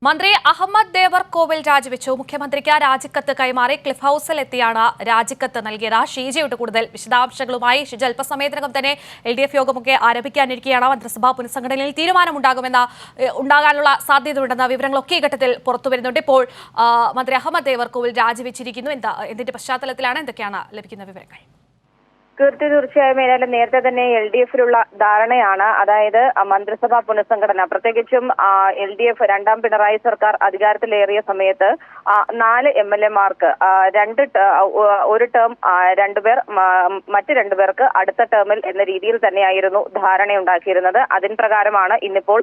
മന്ത്രി അഹമ്മദ് ദേവർകോവിൽ രാജിവെച്ചു. മുഖ്യമന്ത്രിക്ക് രാജിക്കത്ത് കൈമാറി ക്ലിഫ് ഹൌസിലെത്തിയാണ് രാജിക്കത്ത് നൽകിയത്. ഷീജയുടെ കൂടുതൽ വിശദാംശങ്ങളുമായി ഷിജ അല്പസമയത്തിനകം തന്നെ LDF യോഗമൊക്കെ ആരംഭിക്കാനിരിക്കുകയാണ്. മന്ത്രിസഭാ പുനഃസംഘടനയിൽ ഉണ്ടാകാനുള്ള സാധ്യതയുണ്ടെന്ന വിവരങ്ങളൊക്കെ ഈ ഘട്ടത്തിൽ പുറത്തുവരുന്നുണ്ട്. ഇപ്പോൾ മന്ത്രി അഹമ്മദ് ദേവർകോവിൽ രാജിവെച്ചിരിക്കുന്നു. എന്തിന്റെ പശ്ചാത്തലത്തിലാണ്, എന്തൊക്കെയാണ് ലഭിക്കുന്ന വിവരങ്ങൾ? തീർച്ചയായും ഏതായാലും നേരത്തെ തന്നെ LDF-ലുള്ള ധാരണയാണ്. അതായത് മന്ത്രിസഭാ പുനഃസംഘടന, പ്രത്യേകിച്ചും LDF രണ്ടാം പിണറായി സർക്കാർ അധികാരത്തിലേറിയ സമയത്ത് 4 MLA-മാർക്ക് ഒരു ടേം രണ്ടുപേർ, മറ്റ് രണ്ടുപേർക്ക് അടുത്ത ടേമിൽ എന്ന രീതിയിൽ തന്നെയായിരുന്നു ധാരണയുണ്ടാക്കിയിരുന്നത്. അതിൻ പ്രകാരമാണ് ഇന്നിപ്പോൾ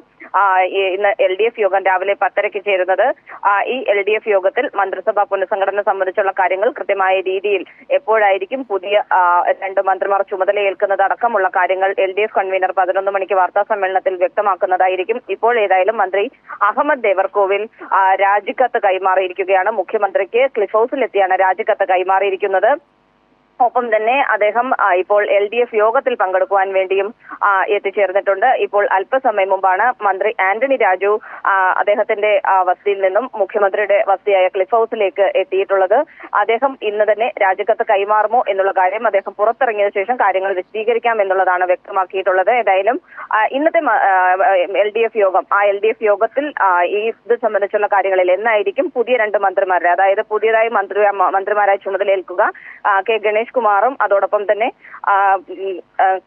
ഇന്ന് LDF യോഗം രാവിലെ 10:30-ക്ക് ചേരുന്നത്. ഈ LDF യോഗത്തിൽ മന്ത്രിസഭാ പുനഃസംഘടന സംബന്ധിച്ചുള്ള കാര്യങ്ങൾ കൃത്യമായ രീതിയിൽ എപ്പോഴായിരിക്കും പുതിയ 2 മന്ത്രിമാർ ചുമതലയേൽക്കുന്നത് അടക്കമുള്ള കാര്യങ്ങൾ LDF കൺവീനർ 11 മണിക്ക് വാർത്താ സമ്മേളനത്തിൽ വ്യക്തമാക്കുന്നതായിരിക്കും. ഇപ്പോൾ ഏതായാലും മന്ത്രി അഹമ്മദ് ദേവർകോവിൽ രാജിക്കത്ത് കൈമാറിയിരിക്കുകയാണ്. മുഖ്യമന്ത്രിക്ക് ക്ലിഫ് ഹൌസിലെത്തിയാണ് രാജിക്കത്ത് കൈമാറിയിരിക്കുന്നത്. ഒപ്പം തന്നെ അദ്ദേഹം ഇപ്പോൾ LDF യോഗത്തിൽ പങ്കെടുക്കുവാൻ വേണ്ടിയും എത്തിച്ചേർന്നിട്ടുണ്ട്. ഇപ്പോൾ അല്പസമയം മുമ്പാണ് മന്ത്രി ആന്റണി രാജു അദ്ദേഹത്തിന്റെ വസതിയിൽ നിന്നും മുഖ്യമന്ത്രിയുടെ വസതിയായ ക്ലിഫ് ഹൌസിലേക്ക് എത്തിയിട്ടുള്ളത്. അദ്ദേഹം ഇന്ന് തന്നെ രാജിക്കത്ത് കൈമാറുമോ എന്നുള്ള കാര്യം അദ്ദേഹം പുറത്തിറങ്ങിയ ശേഷം കാര്യങ്ങൾ വിശദീകരിക്കാം എന്നുള്ളതാണ് വ്യക്തമാക്കിയിട്ടുള്ളത്. ഏതായാലും ഇന്നത്തെ LDF യോഗം, LDF യോഗത്തിൽ ഇത് സംബന്ധിച്ചുള്ള കാര്യങ്ങളിൽ എന്നായിരിക്കും പുതിയ 2 മന്ത്രിമാരുടെ, അതായത് പുതിയതായി മന്ത്രിമാരായി ചുമതലയേൽക്കുക കെ ഗണേഷ് കുമാറും അതോടൊപ്പം തന്നെ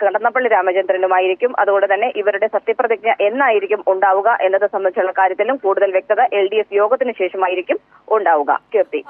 കടന്നപ്പള്ളി രാമചന്ദ്രനുമായിരിക്കും. അതുകൊണ്ട് തന്നെ ഇവരുടെ സത്യപ്രതിജ്ഞ എന്നായിരിക്കും ഉണ്ടാവുക എന്നത് സംബന്ധിച്ചുള്ള കാര്യത്തിലും കൂടുതൽ വ്യക്തത LDF യോഗത്തിന് ശേഷമായിരിക്കും ഉണ്ടാവുക. കീർത്തി.